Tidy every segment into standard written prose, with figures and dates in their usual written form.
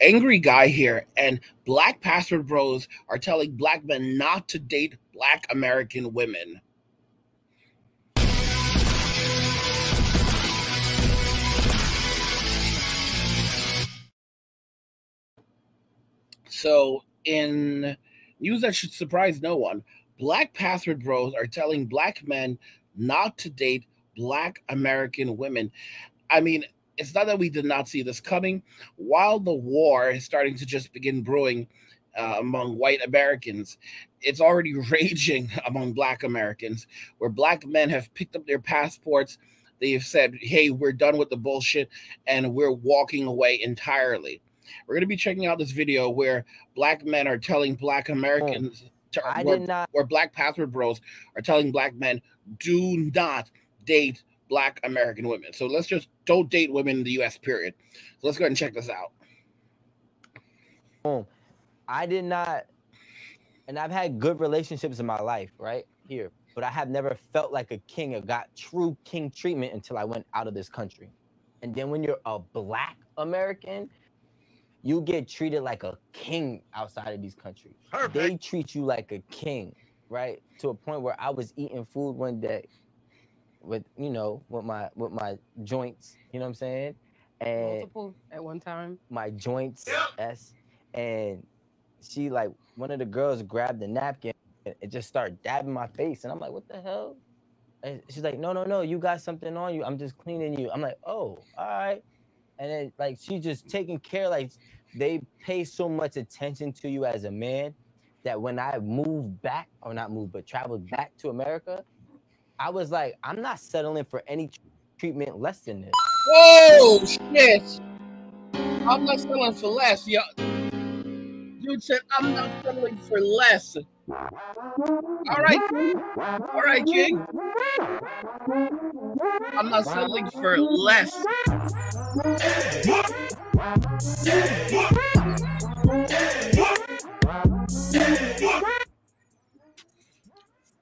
Angry guy here, and black password bros are telling black men not to date black American women. So, in news that should surprise no one, black password bros are telling black men not to date black American women. I mean, it's not that we did not see this coming. While the war is starting to just begin brewing among white Americans, it's already raging among black Americans, where black men have picked up their passports. They've said, hey, we're done with the bullshit and we're walking away entirely. We're going to be checking out this video where black men are telling black Americans, I did not. where black password bros are telling black men, do not date black American women. So let's just don't date women in the US, period. So let's go ahead and check this out. I did not, and I've had good relationships in my life, right? Here. But I have never felt like a king or got true king treatment until I went out of this country. And then when you're a black American, you get treated like a king outside of these countries. Perfect. They treat you like a king, right? To a point where I was eating food one day with my joints, you know what I'm saying? And multiple at one time. My joints, yes. And she, like, one of the girls grabbed the napkin and just started dabbing my face. And I'm like, what the hell? And she's like, no, you got something on you. I'm just cleaning you. I'm like, oh, all right. And then, like, she just taking care, like, they pay so much attention to you as a man that when I moved back, or not moved, but traveled back to America, I was like, I'm not settling for any treatment less than this. Whoa, shit. I'm not settling for less. Yo. Dude said, I'm not settling for less. All right, King. All right, King. I'm not settling for less.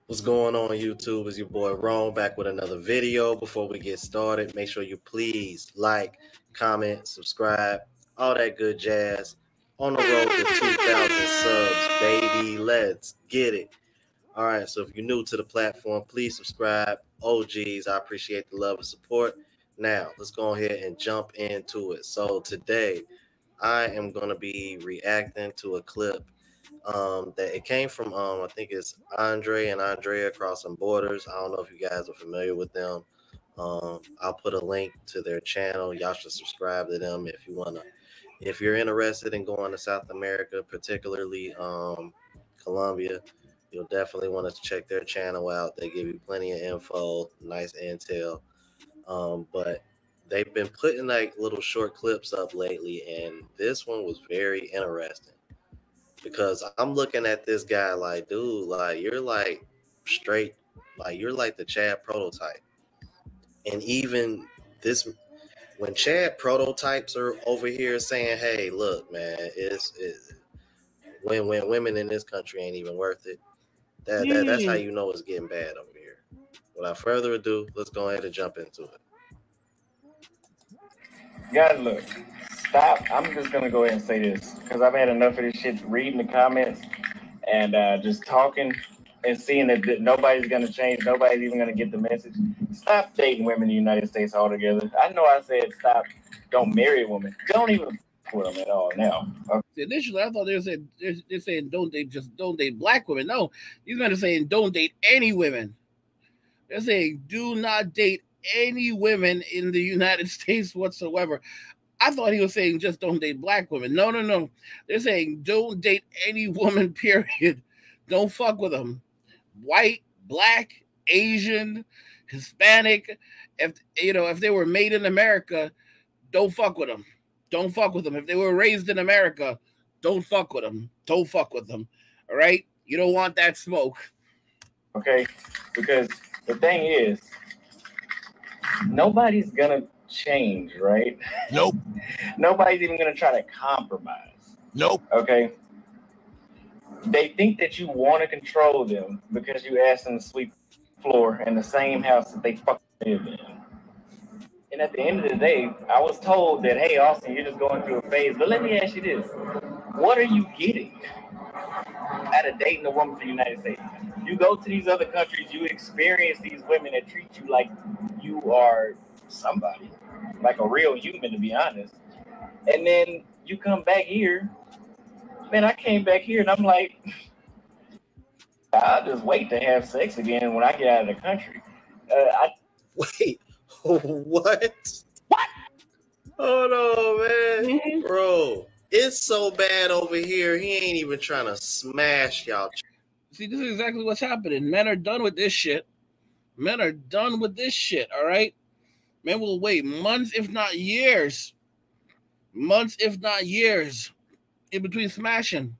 What's going on YouTube? It's your boy Rome back with another video. Before we get started, make sure you please like, comment, subscribe, all that good jazz. On the road to 2,000 subs, baby. Let's get it. All right, so if you're new to the platform, please subscribe. OGs, I appreciate the love and support. Now, let's go ahead and jump into it. So today, I am going to be reacting to a clip that it came from, I think it's Andre and Andrea Crossing Borders. I don't know if you guys are familiar with them. I'll put a link to their channel. Y'all should subscribe to them if you want to. If you're interested in going to South America, particularly Colombia, you'll definitely want to check their channel out. They give you plenty of info, nice intel. But they've been putting like little short clips up lately, and this one was very interesting because I'm looking at this guy like, dude, like you're like straight, like you're like the Chad prototype. And even this, when Chad prototypes are over here saying, hey, look, man, it's when women in this country ain't even worth it, that's how you know it's getting bad over here. Without further ado, let's go ahead and jump into it. Guys, look, stop. I'm just going to go ahead and say this because I've had enough of this shit reading the comments and just talking and seeing that nobody's going to change. Nobody's even going to get the message. Stop dating women in the United States altogether. I know I said stop. Don't marry a woman. Don't even with them at all now. Okay. Initially, I thought they're saying don't date black women. No, these men are saying don't date any women. They're saying do not date any women in the United States whatsoever. I thought he was saying just don't date black women. No. They're saying don't date any woman, period. Don't fuck with them. White, black, Asian, Hispanic. If they were made in America, don't fuck with them. Don't fuck with them. If they were raised in America, don't fuck with them. Don't fuck with them. All right? You don't want that smoke. Okay? Because the thing is, nobody's going to change, right? Nope. Nobody's even going to try to compromise. Nope. Okay? They think that you want to control them because you ask them to sweep the floor in the same house that they fucking live in. And at the end of the day, I was told that, hey, Austin, you're just going through a phase. But let me ask you this. What are you getting out of dating a woman from the United States? You go to these other countries, you experience these women that treat you like you are somebody, like a real human, to be honest. And then you come back here. Man, I came back here and I'm like, I'll just wait to have sex again when I get out of the country. Wait, what? What? Hold on, man. Bro, it's so bad over here. He ain't even trying to smash y'all. See, this is exactly what's happening. Men are done with this shit. Men are done with this shit, all right? Men will wait months, if not years. Months, if not years, in between smashing,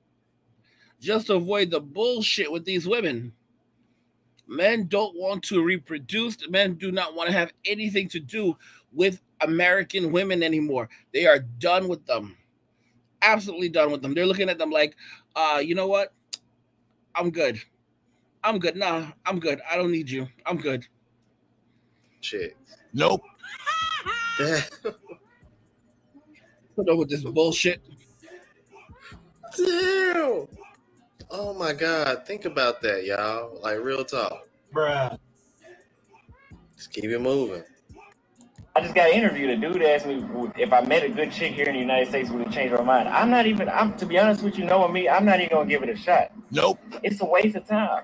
just to avoid the bullshit with these women. Men don't want to reproduce. Men do not want to have anything to do with American women anymore. They are done with them. Absolutely done with them. They're looking at them like, you know what? I'm good. I'm good. Nah, I'm good. I don't need you. I'm good. Shit. Nope. Put up with this bullshit. Damn. Oh my God. Think about that, y'all. Like, real talk. Bruh. Just keep it moving. I just got interviewed. A dude asked me if I met a good chick here in the United States, would it change my mind? To be honest with you, knowing me, I'm not even going to give it a shot. Nope. It's a waste of time.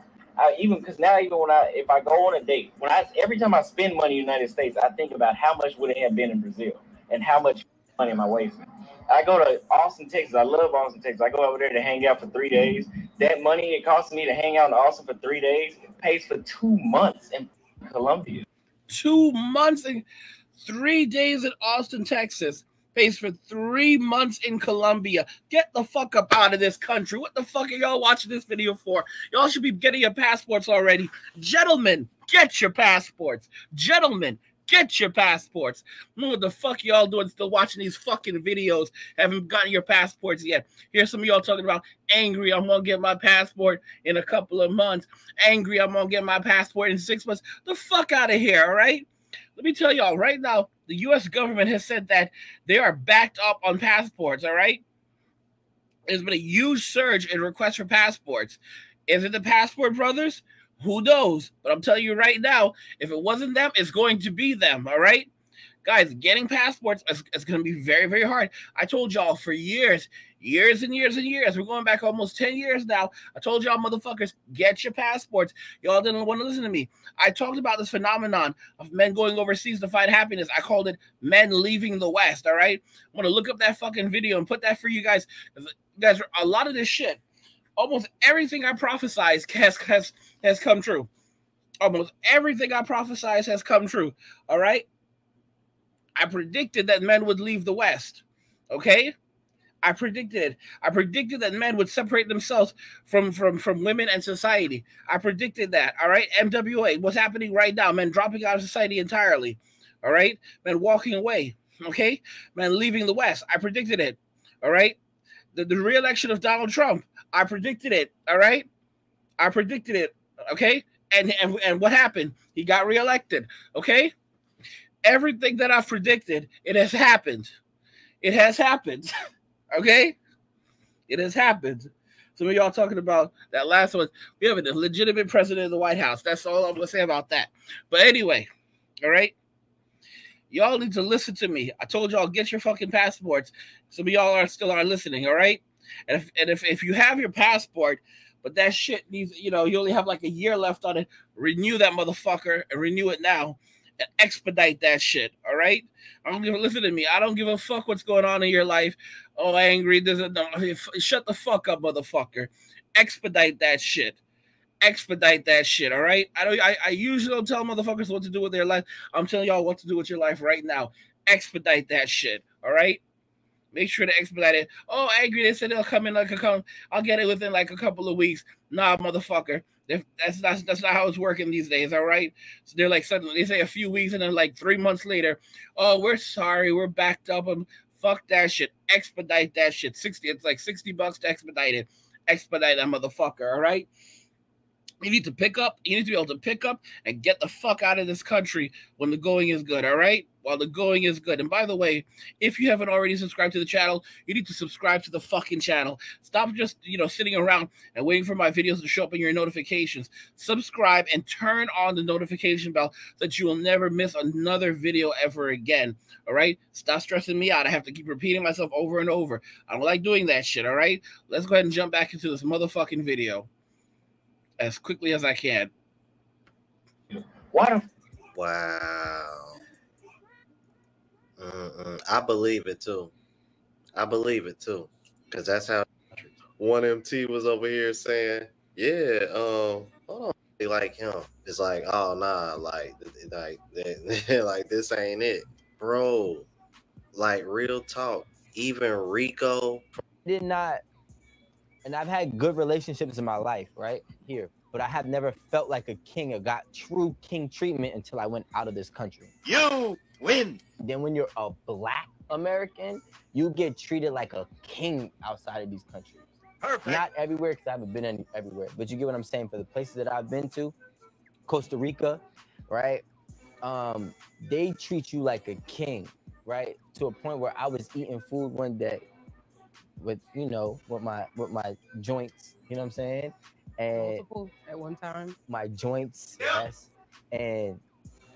Because if I go on a date, every time I spend money in the United States, I think about how much would it have been in Brazil and how much money am I wasting. I go to Austin, Texas. I love Austin, Texas. I go over there to hang out for 3 days. That money it costs me to hang out in Austin for 3 days, it pays for 2 months in Colombia. 2 months and 3 days in Austin, Texas, pays for 3 months in Colombia. Get the fuck up out of this country. What the fuck are y'all watching this video for? Y'all should be getting your passports already. Gentlemen, get your passports. Gentlemen, get your passports. What the fuck y'all doing still watching these fucking videos? Haven't gotten your passports yet. Here's some of y'all talking about angry, I'm going to get my passport in a couple of months. Angry, I'm going to get my passport in 6 months. The fuck out of here, all right? Let me tell y'all right now, the U.S. government has said that they are backed up on passports, all right? There's been a huge surge in requests for passports. Is it the Passport Brothers? Who knows? But I'm telling you right now, if it wasn't them, it's going to be them, all right? Guys, getting passports is going to be very, very hard. I told y'all for years and years and years. We're going back almost 10 years now. I told y'all motherfuckers, get your passports. Y'all didn't want to listen to me. I talked about this phenomenon of men going overseas to find happiness. I called it men leaving the West, all right? I'm going to look up that fucking video and put that for you guys. Guys, a lot of this shit, almost everything I prophesied has come true. Almost everything I prophesied has come true, all right? I predicted that men would leave the West, okay? I predicted it. I predicted that men would separate themselves from women and society. I predicted that, all right? MWA, what's happening right now? Men dropping out of society entirely, all right? Men walking away, okay? Men leaving the West. I predicted it, all right? The re-election of Donald Trump, I predicted it, all right? I predicted it, okay? And what happened? He got reelected, okay? Everything that I've predicted, it has happened. It has happened. Okay? It has happened. Some of y'all talking about that last one. We have a legitimate president of the White House. That's all I'm going to say about that. But anyway, all right? Y'all need to listen to me. I told y'all, get your fucking passports. Some of y'all still aren't listening, all right? And if you have your passport, but that shit needs, you only have like a year left on it, renew that motherfucker and renew it now. And expedite that shit, all right? Listen to me. I don't give a fuck what's going on in your life. Oh, angry. Shut the fuck up, motherfucker. Expedite that shit. Expedite that shit, all right? I usually don't tell motherfuckers what to do with their life. I'm telling y'all what to do with your life right now. Expedite that shit, all right? Make sure to expedite it. Oh, angry. They said they'll come in I'll get it within like a couple of weeks. Nah, motherfucker. That's not how it's working these days, all right? So they're like, suddenly they say a few weeks and then like 3 months later, oh, we're sorry, we're backed up. Fuck that shit. Expedite that shit. It's like $60 to expedite it. Expedite that motherfucker, all right? You need to pick up. You need to be able to pick up and get the fuck out of this country when the going is good. All right, while the going is good. And by the way, if you haven't already subscribed to the channel, you need to subscribe to the fucking channel. Stop just sitting around and waiting for my videos to show up in your notifications. Subscribe and turn on the notification bell so that you will never miss another video ever again. All right, stop stressing me out. I have to keep repeating myself over and over. I don't like doing that shit. All right, let's go ahead and jump back into this motherfucking video as quickly as I can. What? Wow. I believe it too. Because that's how one MT was over here saying, yeah, hold on, they like him. It's like, oh nah, like this ain't it, bro. Like, real talk. Even Rico did not. And I've had good relationships in my life, right here, but I have never felt like a king or got true king treatment until I went out of this country. You win. Then when you're a Black American, you get treated like a king outside of these countries. Perfect. Not everywhere, because I haven't been everywhere, but you get what I'm saying. For the places that I've been to, Costa Rica, right? They treat you like a king, right? To a point where I was eating food one day with my joints, you know what I'm saying? And multiple at one time. My joints, yes. And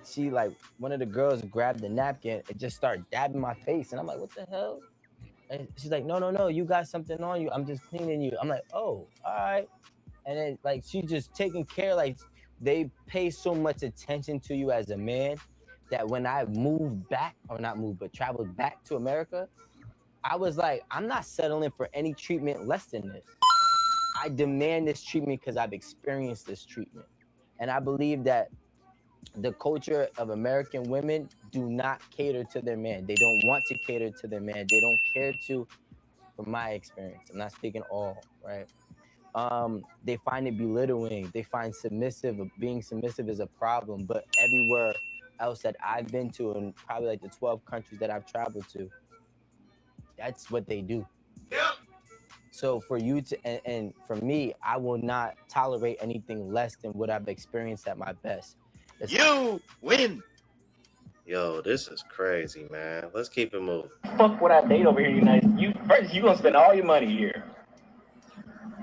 she, like, one of the girls grabbed the napkin and just started dabbing my face, and I'm like, what the hell? And she's like, no, you got something on you. I'm just cleaning you. I'm like, oh, all right. And then, like, she's just taking care. Like, they pay so much attention to you as a man that when I moved back, or not moved, but traveled back to America, I was like, I'm not settling for any treatment less than this. I demand this treatment because I've experienced this treatment. And I believe that the culture of American women do not cater to their man. They don't want to cater to their man. They don't care to, from my experience. I'm not speaking all, right? They find it belittling. They find being submissive is a problem. But everywhere else that I've been to, and probably like the 12 countries that I've traveled to, that's what they do. Yeah. So for you to, and for me, I will not tolerate anything less than what I've experienced at my best. You win. Yo, this is crazy, man. Let's keep it moving. Fuck what I date over here, United. You gonna spend all your money here,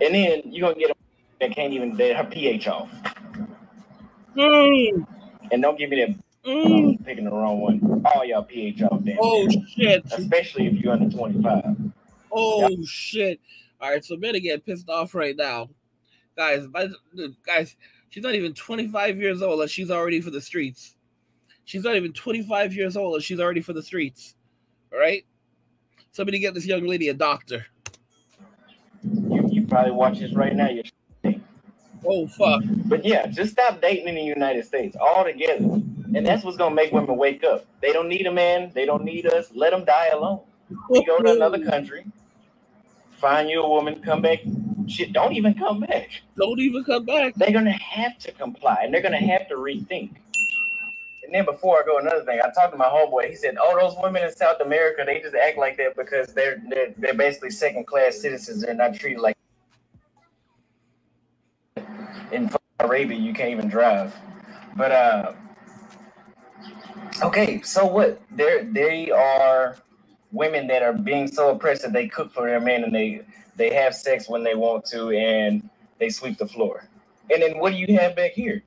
and then you gonna get a that can't even get her pH off. And don't give me that. I'm picking the wrong one. All y'all pH off, damn. Oh shit! Especially if you're under 25. Oh shit! All right, so men are getting pissed off right now, guys. She's not even 25 years old, and she's already for the streets. She's not even 25 years old, and she's already for the streets. All right, somebody get this young lady a doctor. You probably watch this right now. Oh fuck! But yeah, just stop dating in the United States altogether. And that's what's gonna make women wake up. They don't need a man. They don't need us. Let them die alone. We go to another country, find you a woman, come back. Shit, don't even come back. Don't even come back. They're gonna have to comply, and they're gonna have to rethink. And then before I go, another thing, I talked to my homeboy. He said, "Oh, those women in South America, they just act like that because they're basically second-class citizens. They're not treated like." In Arabia, you can't even drive. But okay, so what? They are women that are being so oppressed that they cook for their men and they have sex when they want to and they sweep the floor. And then what do you have back here?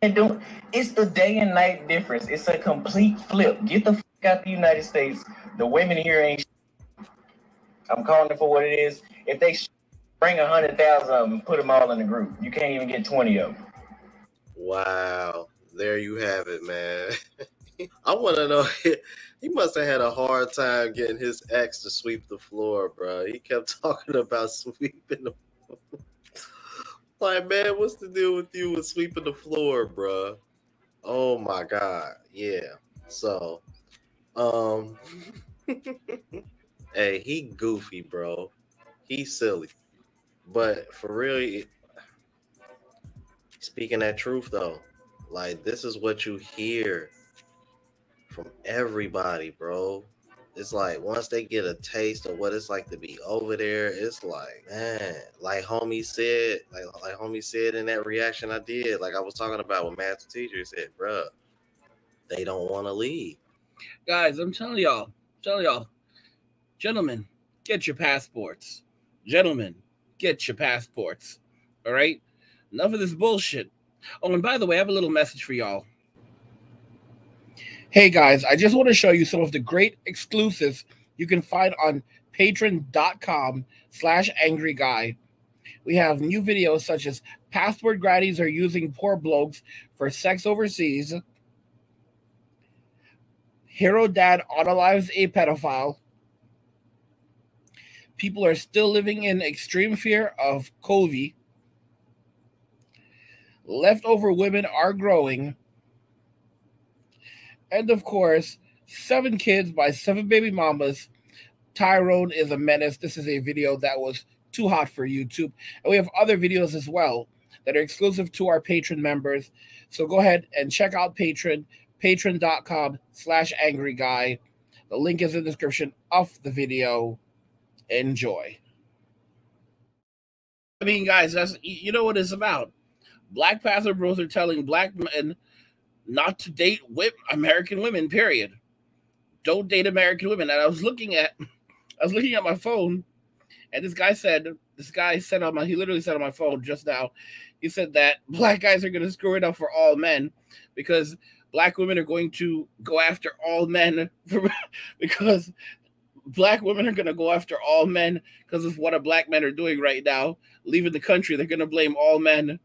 And it's the day and night difference. It's a complete flip. Get the fuck out the United States. The women here ain't. I'm calling it for what it is. If they bring 100,000 of them, put them all in the group. You can't even get 20 of them. Wow. There you have it, man. I want to know, he must have had a hard time getting his ex to sweep the floor, bro. He kept talking about sweeping the floor. Like, man, what's the deal with you with sweeping the floor, bro? Oh, my God. Yeah. So, hey, he goofy, bro. He's silly. But for real, speaking that truth, though, like, this is what you hear from everybody, bro. it's like once they get a taste of what it's like to be over there, it's like, man, like homie said, like homie said in that reaction I did, like I was talking about with Master Teacher, he said, bruh, they don't want to leave. Guys, I'm telling y'all, gentlemen, get your passports. Gentlemen, get your passports. All right? Enough of this bullshit. Oh, and by the way, I have a little message for y'all. Hey guys, I just want to show you some of the great exclusives you can find on patreon.com/angryguy. We have new videos such as passport grannies are using poor blokes for sex overseas, hero dad unalives a pedophile, people are still living in extreme fear of COVID, leftover women are growing, and of course, 7 kids by 7 baby mamas. Tyrone is a menace. This is a video that was too hot for YouTube. And we have other videos as well that are exclusive to our Patreon members. So go ahead and check out Patreon, patreon.com/angryguy. The link is in the description of the video. Enjoy. I mean, guys, that's, you know what it's about. Black pastor bros are telling black men not to date American women, period. Don't date American women. And I was looking at my phone, and he literally said on my phone just now, he said that black guys are going to screw it up for all men because black women are going to go after all men because black women are going to go after all men because of what black men are doing right now, leaving the country. They're going to blame all men.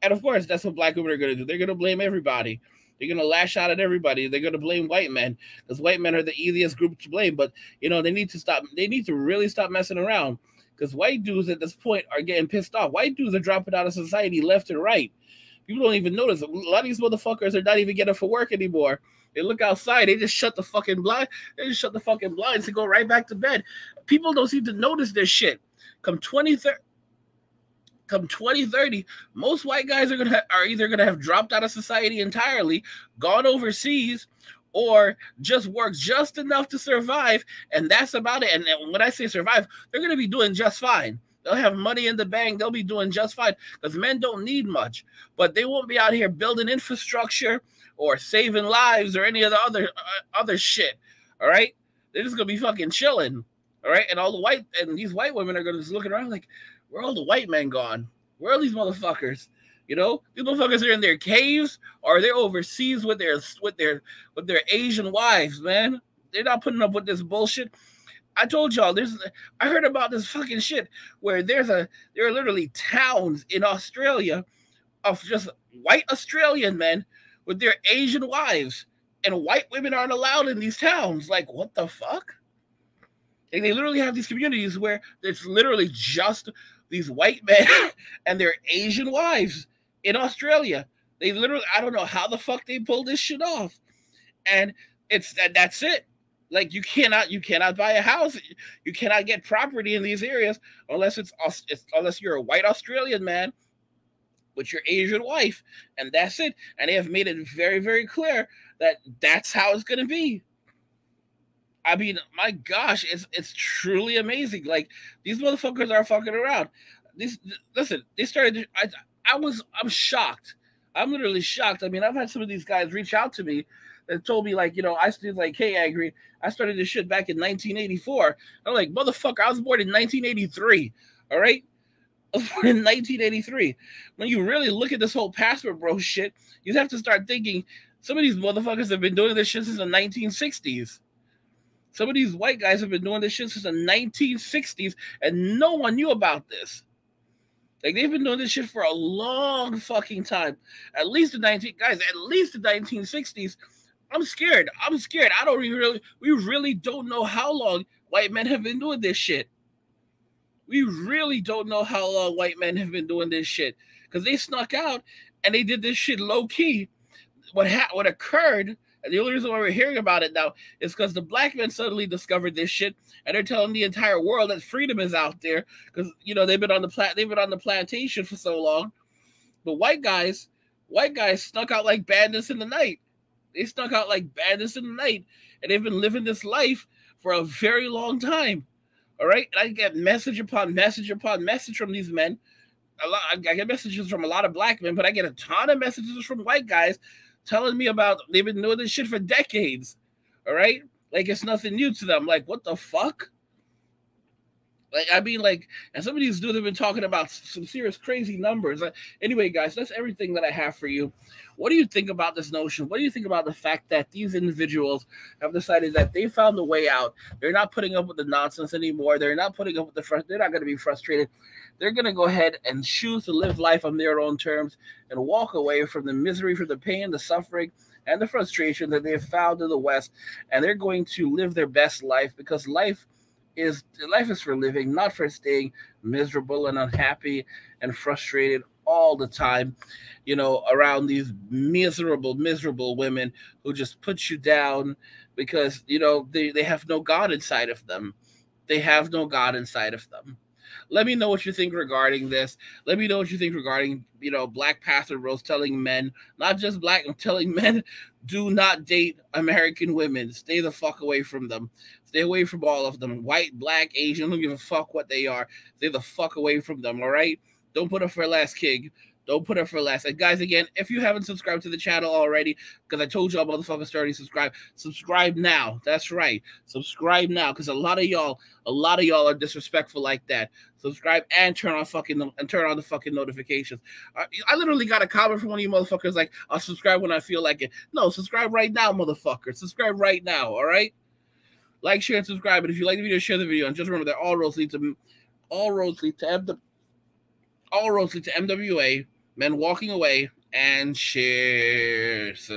And of course, that's what black women are going to do. They're going to blame everybody. They're going to lash out at everybody. They're going to blame white men because white men are the easiest group to blame. But, you know, they need to stop. They need to really stop messing around because white dudes at this point are getting pissed off. White dudes are dropping out of society left and right. People don't even notice. A lot of these motherfuckers are not even getting up for work anymore. They look outside. They just shut the fucking blind. They just shut the fucking blinds and go right back to bed. People don't seem to notice this shit. Come 2030, most white guys are either gonna have dropped out of society entirely, gone overseas, or just worked just enough to survive, and that's about it. And when I say survive, they're gonna be doing just fine. They'll have money in the bank. They'll be doing just fine because men don't need much, but they won't be out here building infrastructure or saving lives or any of the other shit. All right, they're just gonna be fucking chilling. All right, and these white women are gonna just looking around like, where are all the white men gone? Where are these motherfuckers? You know, these motherfuckers are in their caves or they're overseas with their Asian wives, man. They're not putting up with this bullshit. I told y'all I heard about this fucking shit where there are literally towns in Australia of just white Australian men with their Asian wives, and white women aren't allowed in these towns. Like, what the fuck? And they literally have these communities where it's literally just these white men and their Asian wives in Australia. They literally, I don't know how the fuck they pulled this shit off. And that's it. Like, you cannot buy a house. You cannot get property in these areas unless unless you're a white Australian man with your Asian wife, and that's it. And they have made it very, very clear that that's how it's going to be. I mean, my gosh, it's truly amazing. Like, these motherfuckers are fucking around. They started. I'm shocked. I'm literally shocked. I mean, I've had some of these guys reach out to me and told me, like, you know, I was like, hey, Angry, I started this shit back in 1984. I'm like, motherfucker, I was born in 1983. All right, I was born in 1983. When you really look at this whole passport bro shit, you have to start thinking some of these motherfuckers have been doing this shit since the 1960s. Some of these white guys have been doing this shit since the 1960s, and no one knew about this. Like, they've been doing this shit for a long fucking time. At least the 1960s. I'm scared. We really don't know how long white men have been doing this shit. We really don't know how long white men have been doing this shit. Because they snuck out and they did this shit low key. What occurred, and the only reason why we're hearing about it now is because the black men suddenly discovered this shit, and they're telling the entire world that freedom is out there. Because, you know, they've been on the plantation for so long. But white guys snuck out like bandits in the night. They snuck out like bandits in the night, and they've been living this life for a very long time. All right, and I get message upon message upon message from these men. I get messages from a lot of black men, but I get a ton of messages from white guys telling me about they've been doing this shit for decades. All right, like it's nothing new to them. Like, what the fuck? Like, I mean, like, and some of these dudes have been talking about some serious crazy numbers. Anyway, guys, that's everything that I have for you. What do you think about this notion? What do you think about the fact that these individuals have decided that they found a way out? They're not putting up with the nonsense anymore. They're not putting up with they're not going to be frustrated. They're going to go ahead and choose to live life on their own terms and walk away from the misery, from the pain, the suffering, and the frustration that they've found in the West. And they're going to live their best life, because life is for living, not for staying miserable and unhappy and frustrated all the time, you know, around these miserable women who just put you down because, you know, they have no God inside of them. They have no God inside of them. Let me know what you think regarding this. Let me know what you think regarding, you know, Black Pastor Rose telling men, not just black, I'm telling men, do not date American women. Stay the fuck away from them. Stay away from all of them. White, black, Asian, don't give a fuck what they are. Stay the fuck away from them, all right? Don't put up for last, King. Don't put up for last. And guys, again, if you haven't subscribed to the channel already, because I told y'all motherfuckers to already subscribe now. That's right. Subscribe now, because a lot of y'all are disrespectful like that. Subscribe and turn on the fucking notifications. I literally got a comment from one of you motherfuckers like, I'll subscribe when I feel like it. No, subscribe right now, motherfucker. Subscribe right now, all right? Like, share, and subscribe. And if you like the video, share the video. And just remember that all roads lead to MWA. Men walking away, and cheers.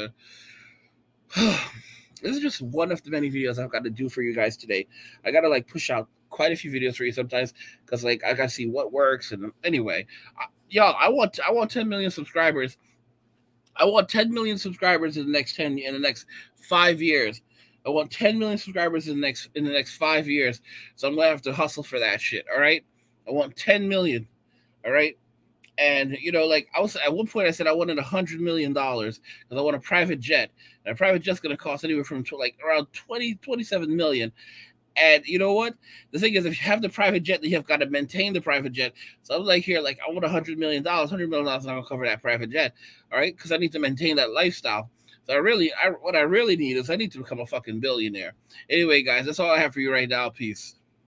This is just one of the many videos I've got to do for you guys today. I got to like push out quite a few videos for you sometimes, because like I got to see what works. And anyway, y'all, I want 10 million subscribers. I want 10 million subscribers in the next 5 years. I want 10 million subscribers in the next 5 years. So I'm gonna have to hustle for that shit. All right. I want 10 million. All right. And, you know, like I was at one point I said I wanted $100 million because I want a private jet. And a private jet's going to cost anywhere from like around 27 million. And you know what? The thing is, if you have the private jet, then you have got to maintain the private jet. So I'm like here, like I want $100 million. $100 million is not going to cover that private jet. All right. Because I need to maintain that lifestyle. So what I really need is I need to become a fucking billionaire. Anyway, guys, that's all I have for you right now. Peace.